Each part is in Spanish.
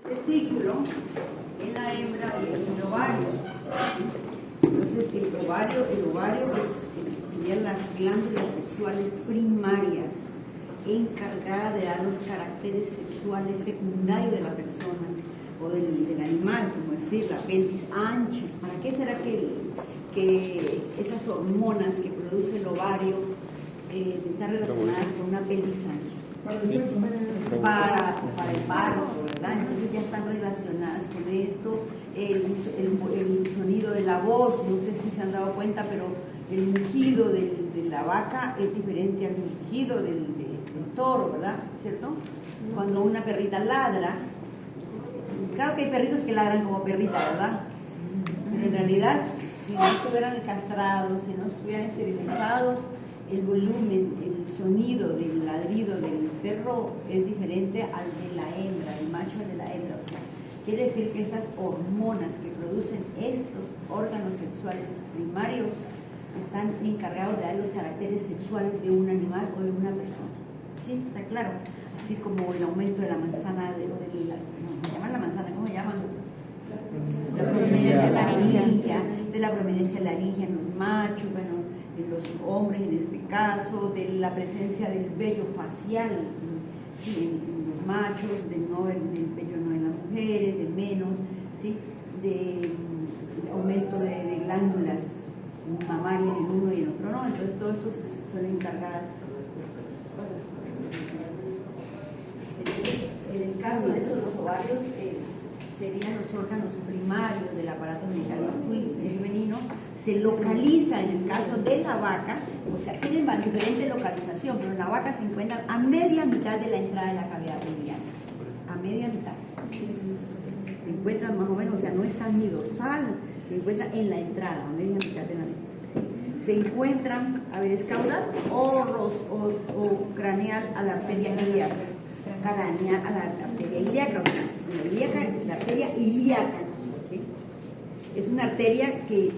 testículo, en la hembra es el ovario. Entonces el ovario serían las glándulas sexuales primarias, encargada de dar los caracteres sexuales secundarios de la persona o del animal, como decir, la pelvis ancha. ¿Para qué será que esas hormonas que produce el ovario están relacionadas con una pelvis ancha? Para el parto, ¿verdad? Entonces ya están relacionadas con esto. El sonido de la voz, no sé si se han dado cuenta, pero el mugido de la vaca es diferente al mugido del toro, ¿verdad? ¿Cierto? Cuando una perrita ladra, claro que hay perritos que ladran como perrita, ¿verdad? Pero en realidad, si no estuvieran castrados, si no estuvieran esterilizados, el volumen, el sonido del ladrido del perro es diferente al de la hembra, el macho de la hembra. O sea, quiere decir que esas hormonas que producen estos órganos sexuales primarios están encargados de dar los caracteres sexuales de un animal o de una persona. ¿Sí? ¿Está claro? Así como el aumento de la manzana, ¿cómo se llama la manzana? ¿Cómo se llaman? La prominencia laringia, de la prominencia laringia en los machos, bueno, en los hombres en este caso, de la presencia del vello facial ¿sí? en los machos, del vello no en las mujeres, de menos, ¿sí? de aumento de glándulas mamarias en uno y en otro no. Entonces todos estos son encargadas. Entonces, en el caso de esos, los ovarios serían los órganos primarios del aparato genital masculino y femenino. Se localiza en el caso de la vaca, o sea, tienen diferente localización, pero en la vaca se encuentran a media mitad de la entrada de la cavidad pelviana. A media mitad. Se encuentran más o menos, o sea, no están ni dorsal, se encuentran en la entrada, a media mitad de la ¿sí? Se encuentran, a ver, es caudal o craneal a la arteria ilíaca. Craneal a la arteria ilíaca, o sea, la arteria ilíaca. ¿Sí? Es una arteria que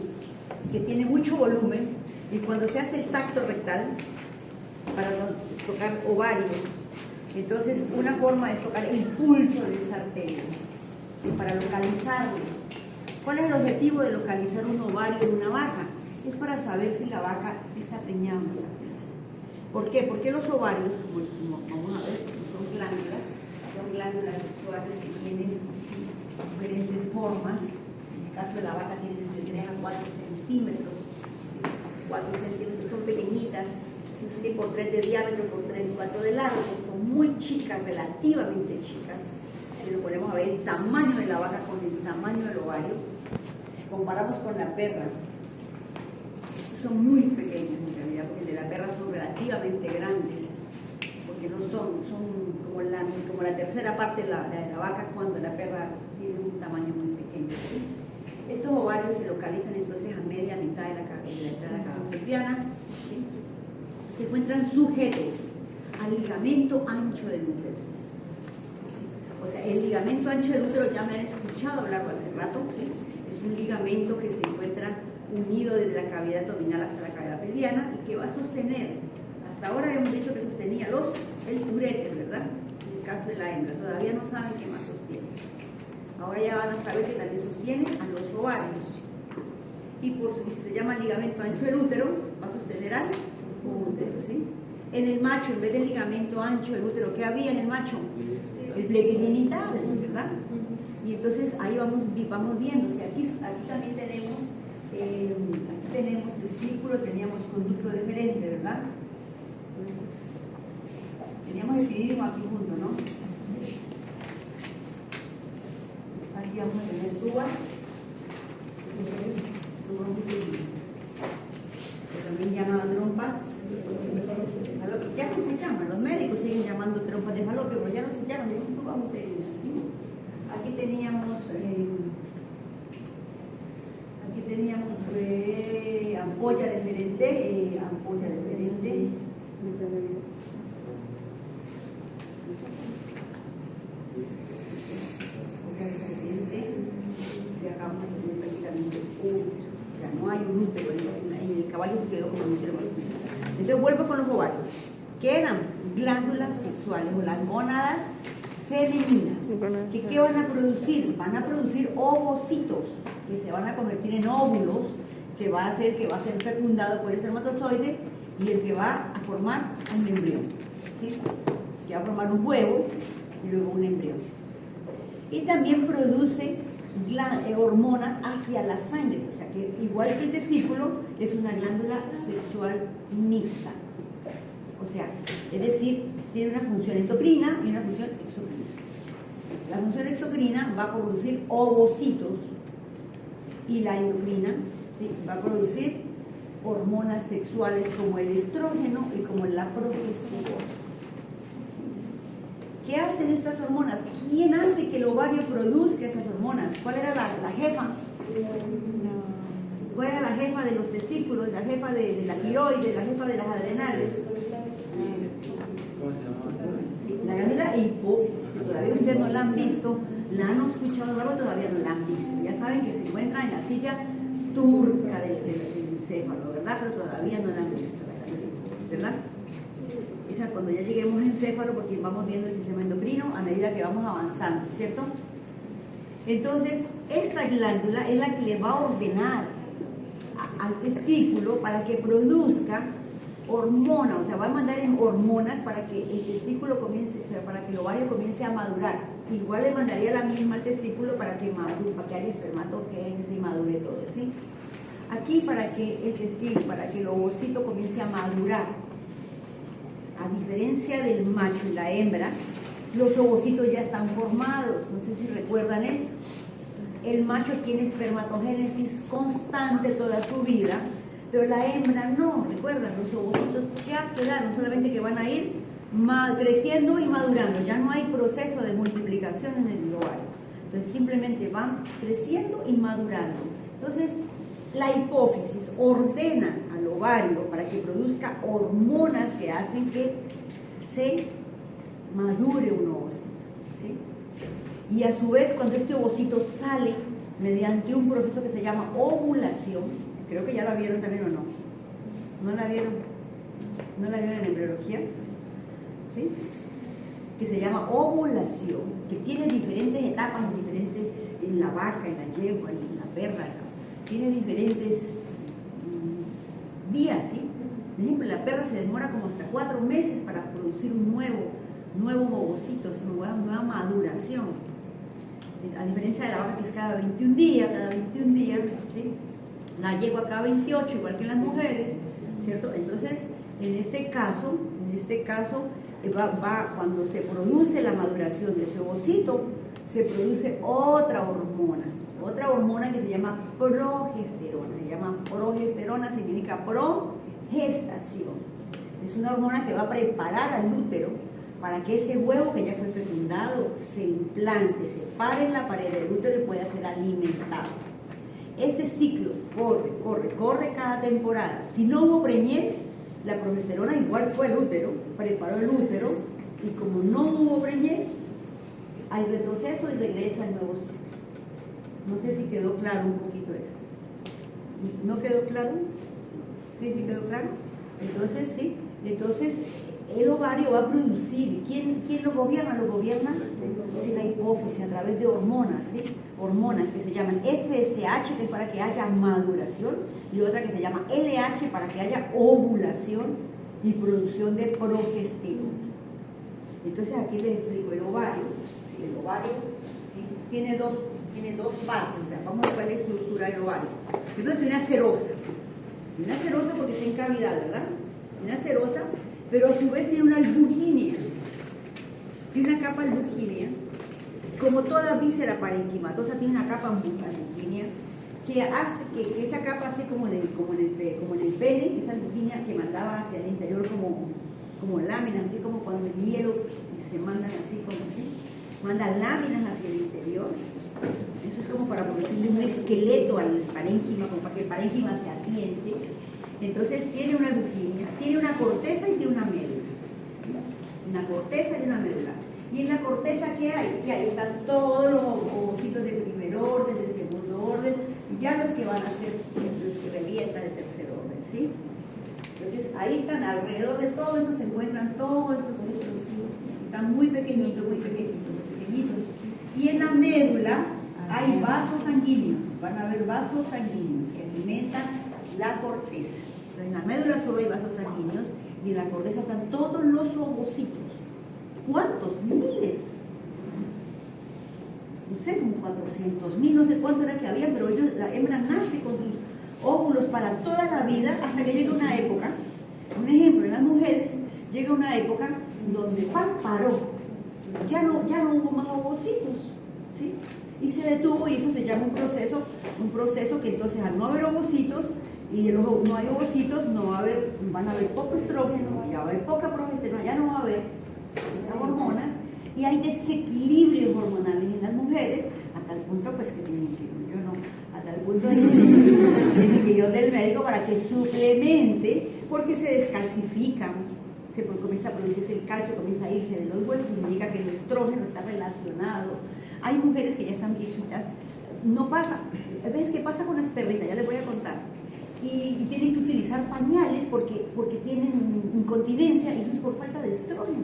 tiene mucho volumen y cuando se hace el tacto rectal para tocar ovarios, entonces una forma es tocar el pulso de esa arteria, ¿sí? Para localizarlo. ¿Cuál es el objetivo de localizar un ovario en una vaca? Es para saber si la vaca está preñada o no está preñada. ¿Por qué? Porque los ovarios, como vamos a ver, son glándulas sexuales que tienen diferentes formas. En el caso de la vaca tienen entre 3 a 4 centímetros. ¿Sí? 4 centímetros son pequeñitas, ¿sí? Por 3 de diámetro, por 3 y 4 de largo. Son muy chicas, relativamente chicas. Si lo ponemos a ver el tamaño de la vaca con el tamaño del ovario, si comparamos con la perra, son muy pequeñas en realidad, porque el de la perra son relativamente grandes, porque no son como la tercera parte de la vaca cuando la perra tiene un tamaño muy pequeño. ¿Sí? Estos ovarios se localizan entonces a media mitad de la entrada de la cavidad pelviana. ¿Sí? Se encuentran sujetos al ligamento ancho del útero. ¿Sí? O sea, el ligamento ancho del útero ya me han escuchado hablarlo hace rato. ¿Sí? Es un ligamento que se encuentra unido desde la cavidad abdominal hasta la cavidad pelviana y que va a sostener, hasta ahora habíamos dicho que sostenía el uréter, ¿verdad? En el caso de la hembra, todavía no saben qué más sostiene. Ahora ya van a saber que también sostiene a los ovarios. Y si se llama ligamento ancho del útero, va a sostener al útero, ¿sí? En el macho, en vez del ligamento ancho del útero, ¿qué había en el macho? El pliegue genital, ¿verdad? Y entonces ahí vamos viendo, o sea, aquí también tenemos testículo, teníamos conducto deferente, ¿verdad? Teníamos el epidídimo aquí junto, ¿no? Aquí vamos a tener tubas que también llaman trompas. Ya no se llaman, los médicos siguen llamando trompas de falopio, pero ya no se llaman, es tubas uterinas, ¿sí? Aquí teníamos ampolla deferente, y acá vamos a tener prácticamente útero. Ya no hay un útero, en el caballo se quedó como un útero masculino. Entonces vuelvo con los ovarios, que eran glándulas sexuales o las gónadas femeninas. ¿Qué van a producir? Van a producir ovocitos que se van a convertir en óvulos, que va a ser fecundado por el espermatozoide y el que va a formar un embrión, ¿sí? Que va a formar un huevo y luego un embrión. Y también produce hormonas hacia la sangre, o sea que igual que el testículo es una glándula sexual mixta, o sea, es decir, tiene una función endocrina y una función exocrina. La función exocrina va a producir ovocitos y la endocrina, ¿sí?, va a producir hormonas sexuales como el estrógeno y como la progesterona. ¿Qué hacen estas hormonas? ¿Quién hace que el ovario produzca esas hormonas? ¿Cuál era la jefa? ¿Cuál era la jefa de los testículos? La jefa de la tiroides, la jefa de las adrenales. ¿Cómo se llama? La glándula hipófisis. Todavía ustedes no la han visto, la han escuchado algo, todavía no la han visto. Ya saben que se encuentra en la silla turca del encéfalo, ¿verdad? Pero todavía no la han visto, ¿verdad? Esa cuando ya lleguemos a encéfalo, porque vamos viendo el sistema endocrino a medida que vamos avanzando, ¿cierto? Entonces, esta glándula es la que le va a ordenar al testículo para que produzca hormona, o sea, va a mandar en hormonas para que el testículo comience, para que el ovario comience a madurar. Igual le mandaría la misma al testículo para que madure, para que haya espermatogénesis y madure todo, ¿sí? Aquí para que el testículo, para que el ovocito comience a madurar, a diferencia del macho y la hembra, los ovocitos ya están formados, no sé si recuerdan eso. El macho tiene espermatogénesis constante toda su vida, pero la hembra no, recuerdan, los ovocitos ya quedaron, solamente que van a ir creciendo y madurando, ya no hay proceso de multiplicación en el ovario, entonces simplemente van creciendo y madurando. Entonces la hipófisis ordena al ovario para que produzca hormonas que hacen que se madure un ovocito, ¿sí? Y a su vez, cuando este ovocito sale mediante un proceso que se llama ovulación, creo que ya la vieron también o no. ¿No la vieron? ¿No la vieron en embriología? ¿Sí? Que se llama ovulación, que tiene diferentes etapas, diferentes en la vaca, en la yegua, en la perra, tiene diferentes días, ¿sí? Por ejemplo, la perra se demora como hasta 4 meses para producir un nuevo ovocito, una nueva maduración. A diferencia de la vaca, que es cada 21 días, ¿sí? La yegua cada 28, igual que las mujeres, ¿cierto? Entonces, en este caso, cuando se produce la maduración de ese ovocito, se produce otra hormona que se llama progesterona. Se llama progesterona, significa progestación. Es una hormona que va a preparar al útero para que ese huevo que ya fue fecundado se implante, se pare en la pared del útero y pueda ser alimentado. Este ciclo corre cada temporada. Si no hubo preñez, la progesterona igual fue el útero, preparó el útero, y como no hubo preñez, hay retroceso y regresa el nuevo ciclo. No sé si quedó claro un poquito esto. ¿No quedó claro? ¿Sí quedó claro? Entonces, sí. Entonces, el ovario va a producir. ¿Quién lo gobierna? Lo gobierna la hipófisis a través de hormonas, ¿sí? Hormonas que se llaman FSH, que es para que haya maduración, y otra que se llama LH para que haya ovulación y producción de progesterona. Entonces aquí les explico el ovario. ¿Sí? El ovario, ¿sí?, tiene dos partes. O sea, vamos a ver la estructura del ovario. Primero tiene una serosa. Una serosa porque está en cavidad, ¿verdad? Una serosa, pero a su vez tiene una albuginia. Tiene una capa albuginia. Como toda víscera parenquimatosa tiene una capa albuginia que hace que esa capa, así como en el pene, esa albuginia que mandaba hacia el interior como láminas, así como cuando el hielo se mandan así como así, manda láminas hacia el interior. Eso es como para producirle un esqueleto al parénquima, como para que el parénquima se asiente. Entonces tiene una albuginia, tiene una corteza y tiene una médula, ¿sí? Una corteza y una médula. Y en la corteza, ¿qué hay? Que ahí están todos los ovocitos de primer orden, de segundo orden, y ya los que van a ser los que revientan de tercer orden, ¿sí? Entonces ahí están, alrededor de todo eso se encuentran todos estos, están muy pequeñitos, Y en la médula hay vasos sanguíneos, van a haber vasos sanguíneos que alimentan la corteza. Entonces, en la médula solo hay vasos sanguíneos y en la corteza están todos los ovocitos. ¿Cuántos? Miles. No sé, como 400.000, no sé cuánto era que había, pero ellos, la hembra nace con sus óvulos para toda la vida hasta que llega una época. Un ejemplo, en las mujeres llega una época donde paró, ya no hubo más ovocitos, ¿sí? Y se detuvo, y eso se llama un proceso que entonces al no haber ovocitos y no hay ovocitos, van a haber poco estrógeno, ya va a haber poca progesterona, ya no va a haber estas hormonas, y hay desequilibrios hormonales en las mujeres, a tal punto pues que tienen que ir, yo no, a tal punto de que tienen que ir del médico para que suplemente, porque se descalcifican, comienza a producirse el calcio, comienza a irse de los huesos, significa que el estrógeno está relacionado. Hay mujeres que ya están viejitas, no pasa, ¿ves qué pasa con las perritas? Ya les voy a contar. Y tienen que utilizar pañales porque tienen incontinencia, y eso es por falta de estrógeno.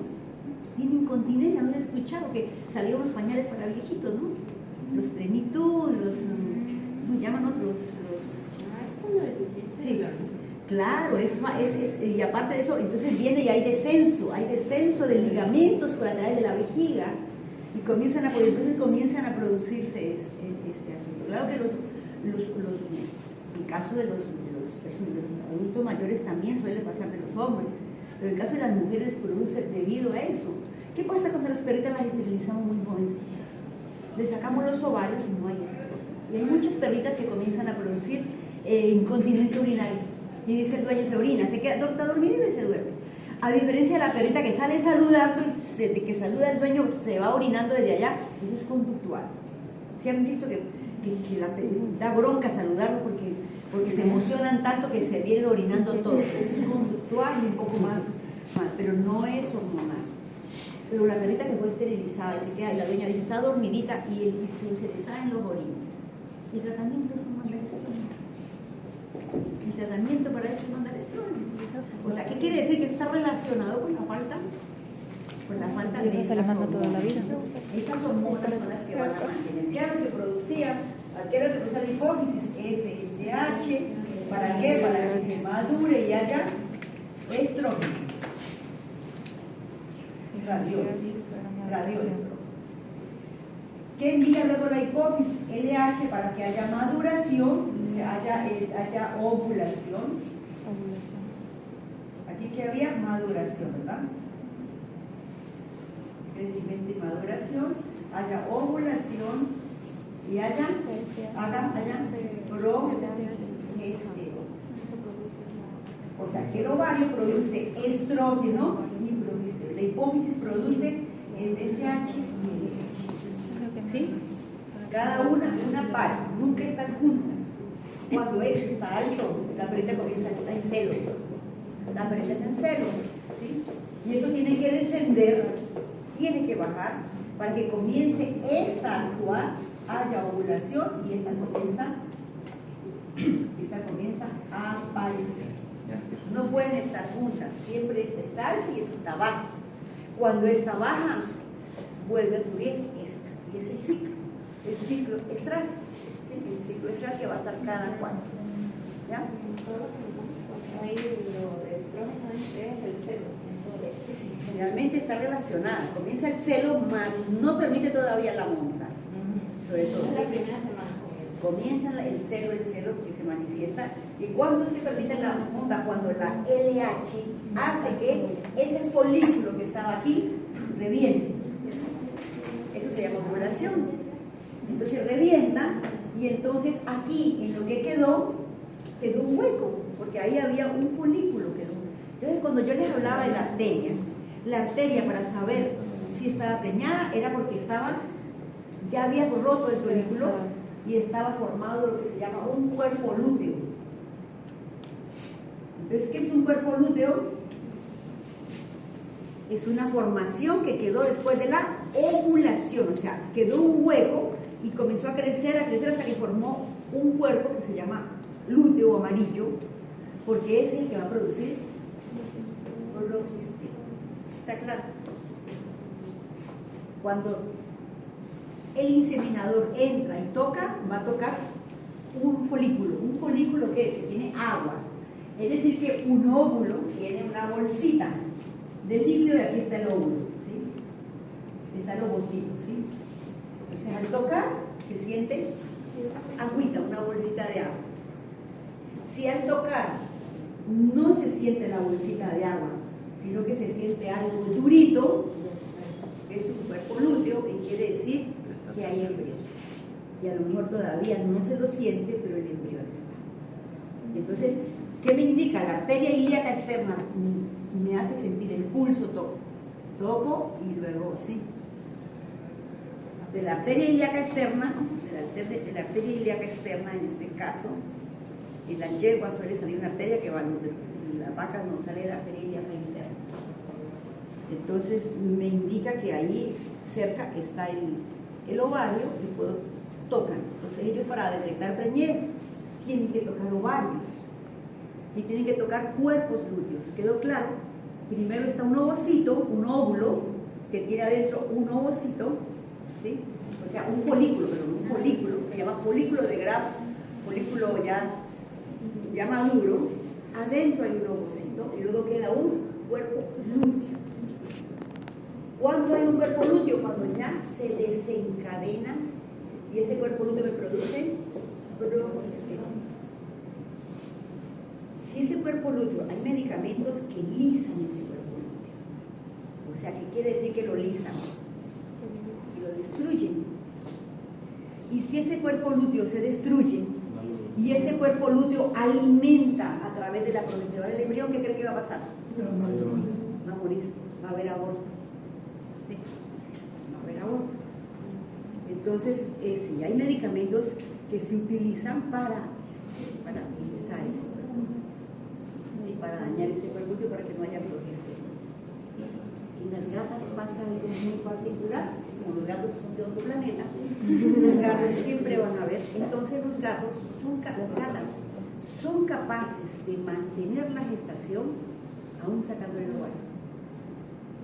Tienen incontinencia, no he escuchado que salieron los pañales para viejitos, ¿no? Los plenitud, ¿cómo llaman otros? Sí, claro, y aparte de eso, entonces viene y hay descenso de ligamentos colaterales de la vejiga, y comienzan a producirse este asunto. Claro que el caso de los adultos mayores también suele pasar de los hombres, pero el caso de las mujeres produce debido a eso. ¿Qué pasa cuando las perritas las esterilizamos muy jovencitas? Le sacamos los ovarios y no hay estrógenos. Y hay muchas perritas que comienzan a producir incontinencia urinaria. Y dice el dueño, se orina, se queda dormida y se duerme. A diferencia de la perrita que sale saludando y de que saluda el dueño se va orinando desde allá, eso es conductual. ¿Se han visto que la da bronca saludarlo porque se emocionan tanto que se vienen orinando todo? Eso es conductual y un poco más mal, pero no es hormonal. Pero la perrita que fue esterilizada y se queda, y la dueña dice, está dormidita, y se le salen los orines. El tratamiento es un estrógeno. El tratamiento para eso es mandar estrógeno. O sea, ¿qué quiere decir? Que está relacionado con la falta de esas hormonas. Esas hormonas son las que van a mantener. ¿Qué era lo que producía? ¿Qué era lo que producía la hipófisis? FSH. ¿Para qué? Para que se madure y haya estrógeno. Radioestrógeno. ¿Qué envía luego la hipófisis? LH para que haya maduración, o sea, haya ovulación. Aquí que había maduración, ¿verdad? Crecimiento y maduración, haya ovulación y haya progesterona. O sea, que el ovario produce estrógeno y progesterona. La hipófisis produce FSH y LH. ¿Sí? Cada una par, nunca están juntas. Cuando eso está alto, la perrita comienza a estar en celo. La perrita está en celo, ¿sí? Y eso tiene que descender, tiene que bajar para que comience esta a actuar, haya ovulación y esta comienza a aparecer. No pueden estar juntas, siempre esta está alta y esta está baja. Cuando esta baja, vuelve a subir esta, y es el ciclo estral, ¿sí? El ciclo estral que va a estar cada cuatro. ¿Ya? Ahí lo de estrógeno es el celo. Sí, generalmente está relacionada. Comienza el celo, más no permite todavía la monta. Sobre todo. Es la primera semana. Comienza el celo que se manifiesta. ¿Y cuándo se permite la monta? Cuando la LH hace que ese folículo que estaba aquí reviente. Eso se llama ovulación. Entonces revienta, y entonces aquí en lo que quedó un hueco, porque ahí había un folículo. Entonces cuando yo les hablaba de la arteria para saber si estaba preñada era porque ya había roto el folículo y estaba formado lo que se llama un cuerpo lúteo. Entonces, ¿qué es un cuerpo lúteo? Es una formación que quedó después de la ovulación, o sea, quedó un hueco y comenzó a crecer hasta que formó un cuerpo que se llama lúteo amarillo, porque es el que va a producir progesterona. ¿Está claro? Cuando el inseminador entra y toca, va a tocar un folículo que es, que tiene agua. Es decir, que un óvulo tiene una bolsita de líquido y aquí está el óvulo, ¿sí? Está el ovocito, ¿sí? Entonces al tocar se siente agüita, una bolsita de agua. Si al tocar no se siente la bolsita de agua, sino que se siente algo durito, es un cuerpo lúteo, que quiere decir que hay embrión. Y a lo mejor todavía no se lo siente, pero el embrión está. Entonces, ¿qué me indica? La arteria ilíaca externa me hace sentir el pulso, toco y luego sí. De la arteria ilíaca externa, de la arteria ilíaca externa en este caso, en la yegua suele salir una arteria que va al útero, en la vaca no sale la arteria ilíaca interna. Entonces me indica que ahí cerca está el ovario y puedo tocar. Entonces ellos para detectar preñez tienen que tocar ovarios y tienen que tocar cuerpos lúteos. ¿Quedó claro? Primero está un ovocito, un óvulo que tiene adentro un ovocito, ¿sí? O sea, un folículo, se llama folículo de Graf, folículo ya maduro. Adentro hay un ovocito y luego queda un cuerpo lúteo. ¿Cuándo hay un cuerpo lúteo? Cuando ya se desencadena y ese cuerpo lúteo me produce progesterona. Si ese cuerpo lúteo, hay medicamentos que lisan ese cuerpo lúteo. O sea, ¿qué quiere decir que lo lisan? Y lo destruyen. Y si ese cuerpo lúteo se destruye y ese cuerpo lúteo alimenta a través de la progesterona del embrión, ¿qué cree que va a pasar? Va a morir, va a haber aborto. ¿Sí? Va a haber aborto. Entonces, sí, hay medicamentos que se utilizan para lisar ese cuerpo, ¿sí? Para dañar ese cuerpo lúteo para que no haya progesterona. En las gatas pasa algo muy particular, como los gatos son de otro planeta, los gatos siempre van a ver, entonces las gatas son capaces de mantener la gestación aún sacando el ovario.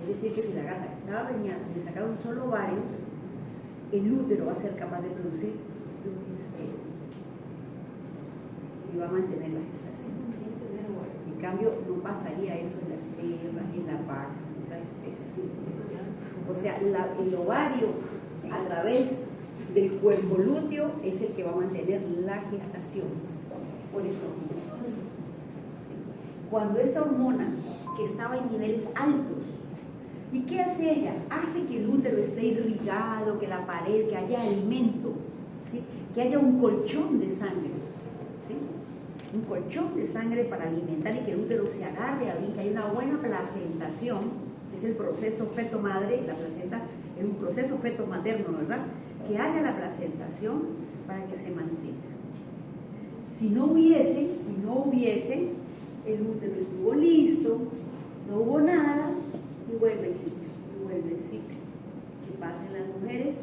Es decir, que si la gata estaba preñada y le sacaron solo ovarios, el útero va a ser capaz de producir progesterona y va a mantener la gestación. En cambio, no pasaría eso en las perras, en la vaca, en otras especies. O sea, el ovario a través del cuerpo lúteo es el que va a mantener la gestación. Por eso, cuando esta hormona que estaba en niveles altos, ¿y qué hace ella? Hace que el útero esté irrigado, que la pared, que haya alimento, ¿sí? Que haya un colchón de sangre, ¿sí? Un colchón de sangre para alimentar y que el útero se agarre a abrir, que haya una buena placentación. Es el proceso feto-madre, la placenta es un proceso feto-materno, ¿verdad? Que haya la placentación para que se mantenga. Si no hubiese, el útero estuvo listo, no hubo nada, y vuelve el ciclo, que pasa en las mujeres,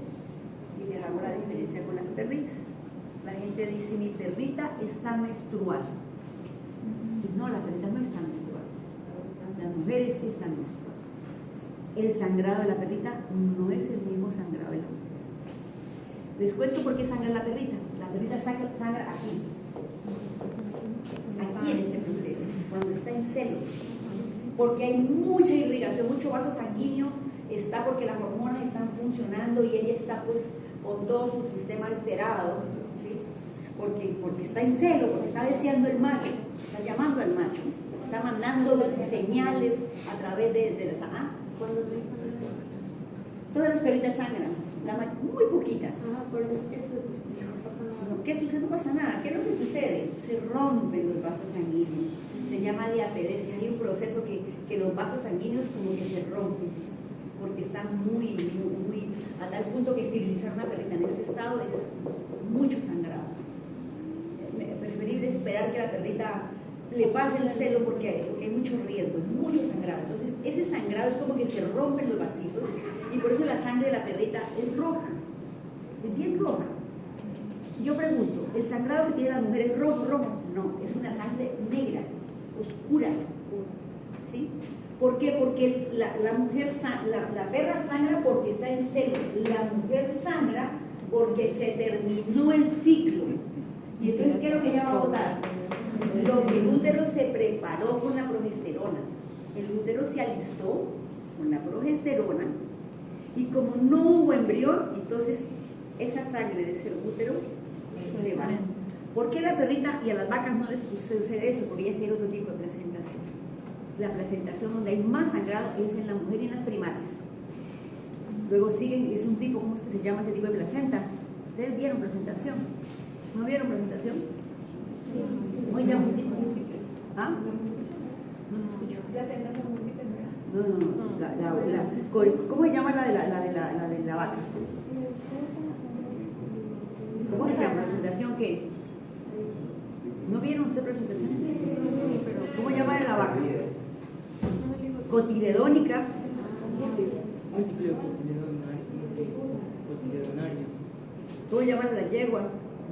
y les hago la diferencia con las perritas. La gente dice, mi perrita está menstruando. No, la perrita no está menstruando, las mujeres sí están menstruando. El sangrado de la perrita no es el mismo sangrado de la mujer. Les cuento por qué sangra la perrita. La perrita sangra aquí en este proceso, cuando está en celo, porque hay mucha irrigación, mucho vaso sanguíneo, está porque las hormonas están funcionando y ella está pues con todo su sistema alterado, ¿sí? porque está en celo, porque está deseando el macho, está llamando al macho, está mandando señales a través de la sangre. Todas las perritas sangran, muy poquitas. ¿Qué sucede? No pasa nada. ¿Qué es lo que sucede? Se rompen los vasos sanguíneos. Se llama diapelesia. Hay un proceso que los vasos sanguíneos como que se rompen porque están muy a tal punto que esterilizar una perrita en este estado es mucho sangrado. Es preferible esperar que la perrita le pase el celo porque hay mucho riesgo, mucho sangrado. Entonces ese sangrado es como que se rompen los vasitos y por eso la sangre de la perrita es roja, es bien roja. Yo pregunto, ¿el sangrado que tiene la mujer es rojo? No, es una sangre negra, oscura, ¿sí? ¿Por qué? Porque la mujer, la perra sangra porque está en celo. La mujer sangra porque se terminó el ciclo. Y entonces, ¿qué es lo que ella va a botar? Lo que el útero se preparó con la progesterona. El útero se alistó con la progesterona y como no hubo embrión, entonces esa sangre de ese útero se va. ¿Por qué a la perrita y a las vacas no les sucede eso? Porque ellas tienen otro tipo de placentación. La placentación donde hay más sangrado es en la mujer y en las primarias. Luego siguen, es un tipo, ¿cómo es que se llama ese tipo de placenta? ¿Ustedes vieron placentación? ¿No vieron presentación? Sí. ¿Cómo se llama? ¿Ah? No te escucho. Placentas son múltiples, No. ¿Cómo se llama la de la vaca? ¿Cómo se llama? ¿Presentación qué? ¿No vieron ustedes presentación? ¿Cómo se llama de la vaca? Cotiledónica. ¿Cómo se llama de la yegua?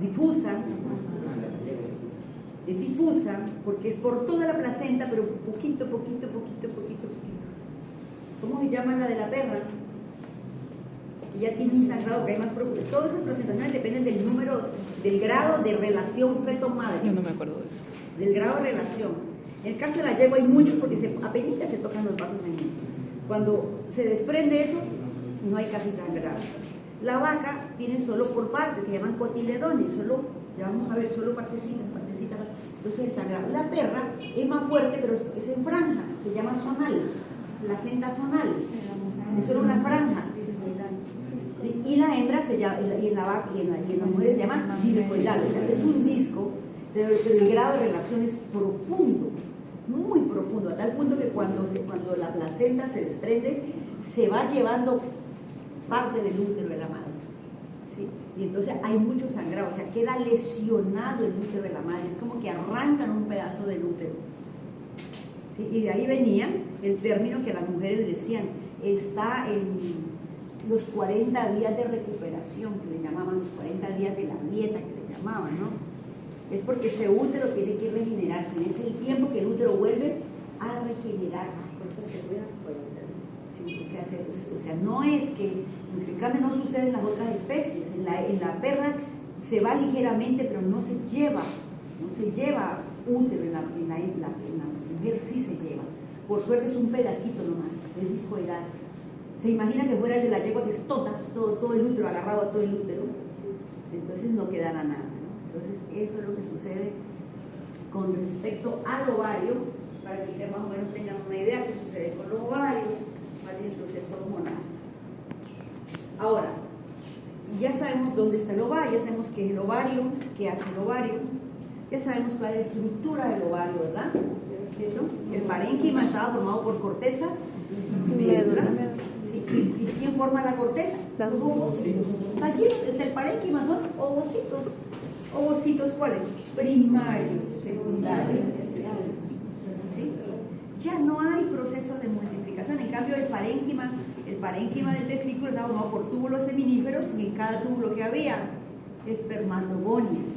Difusa. Es difusa porque es por toda la placenta, pero poquito. ¿Cómo se llama la de la perra? Que ya tiene un sangrado que hay más profundo. Todas esas presentaciones dependen del número, del grado de relación feto-madre. Yo no me acuerdo de eso. Del grado de relación. En el caso de la yegua hay muchos porque apenas se tocan los vasos sanguíneos. Cuando se desprende eso, no hay casi sangrado. La vaca tiene solo por partes, que llaman cotiledones, ya vamos a ver, solo partecitas. Entonces el sangrado. La perra es más fuerte, pero es en franja, se llama zonal, placenta zonal, es solo una franja. Y la hembra se llama, y en las mujeres se llama discoidal, o sea, es un disco, pero el grado de relación es profundo, muy profundo, a tal punto que cuando la placenta se desprende, se va llevando parte del útero de la madre. ¿Sí? Y entonces hay mucho sangrado, o sea, queda lesionado el útero de la madre, es como que arrancan un pedazo del útero. ¿Sí? Y de ahí venía el término que las mujeres decían, está en los 40 días de recuperación, que le llamaban los 40 días de la dieta, que le llamaban, ¿no? Es porque ese útero tiene que regenerarse, es el tiempo que el útero vuelve a regenerarse. Por eso se dura 40 días. Sí, o sea, no es que, en cambio no sucede en las otras especies, en la perra se va ligeramente, pero no se lleva útero, en la mujer sí se lleva. Por suerte es un pedacito nomás, es discoidal. Se imagina que fuera el de la yegua que es todo el útero, agarrado a todo el útero, entonces no quedará nada, ¿no? Entonces eso es lo que sucede con respecto al ovario, para que ustedes más o menos tengan una idea qué sucede con los ovarios, cuál es el proceso hormonal. Ahora, ya sabemos dónde está el ovario, ya sabemos qué es el ovario, qué hace el ovario, ya sabemos cuál es la estructura del ovario, ¿verdad? ¿Cierto? El parénquima estaba formado por corteza y médula. Sí. ¿Y quién forma la corteza? Los ovocitos. Allí es el parénquima, son ovocitos. ¿Ovocitos cuáles? Primarios, secundarios. ¿Sí? Ya no hay proceso de multiplicación. En cambio, el parénquima del testículo estaba formado por túbulos seminíferos y en cada túbulo que había espermatogonias.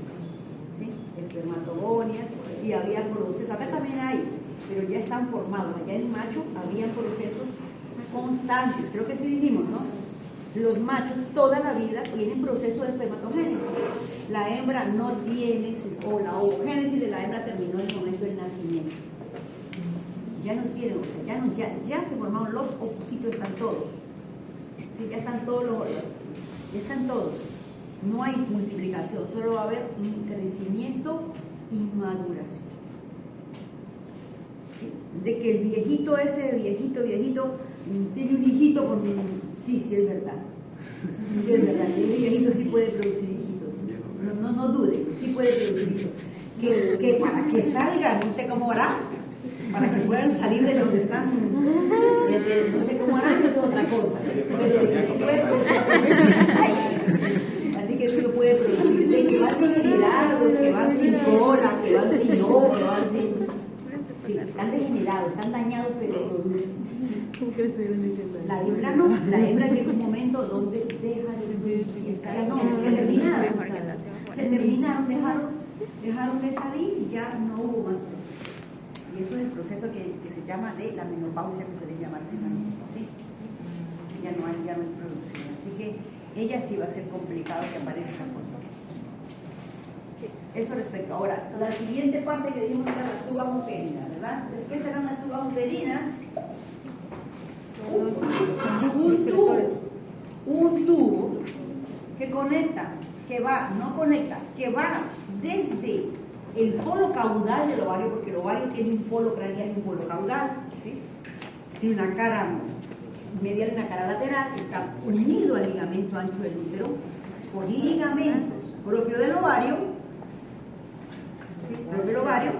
¿Sí? Espermatogonias y había procesos. Acá también hay, pero ya están formados. Allá en macho habían procesos constantes, creo que sí dijimos, ¿no? Los machos toda la vida tienen proceso de espermatogénesis. La hembra no tiene, o la ovogénesis de la hembra terminó en el momento del nacimiento. Ya no tiene, o sea, ya se formaron los ovocitos, están todos. Sí, ya están todos ya están todos. No hay multiplicación, solo va a haber un crecimiento y maduración. ¿Sí? De que el viejito tiene un hijito con... Sí es verdad. Sí es verdad. El viejito sí puede producir hijitos. No dude, sí puede producir hijitos. Que para que salgan, no sé cómo hará, para que puedan salir de donde están, no sé cómo harán, eso es otra cosa. Pero sí puede producir. Así que sí lo puede producir. De que van degenerados, que van sin cola, que van sin ojo, que van sin... Sí, están degenerados, están dañados, pero producen. La hembra no, la hembra llega un momento donde deja de producir, ya no, se terminaron, dejaron de salir y ya no hubo más proceso. eso es el proceso que se llama de la menopausia, que suele llamarse también, ¿sí? Ya no hay producción, así que ella sí va a ser complicado que aparezca con nosotros. Eso respecto. Ahora, la siguiente parte que dijimos eran las tubas uterinas, ¿verdad? Entonces, ¿qué serán las tubas uterinas? Un tubo que conecta, que va desde el polo caudal del ovario, porque el ovario tiene un polo craneal y un polo caudal, ¿sí? Tiene una cara medial y una cara lateral, está unido al ligamento ancho del útero por ligamentos propios del ovario, ¿sí? Propio del ovario,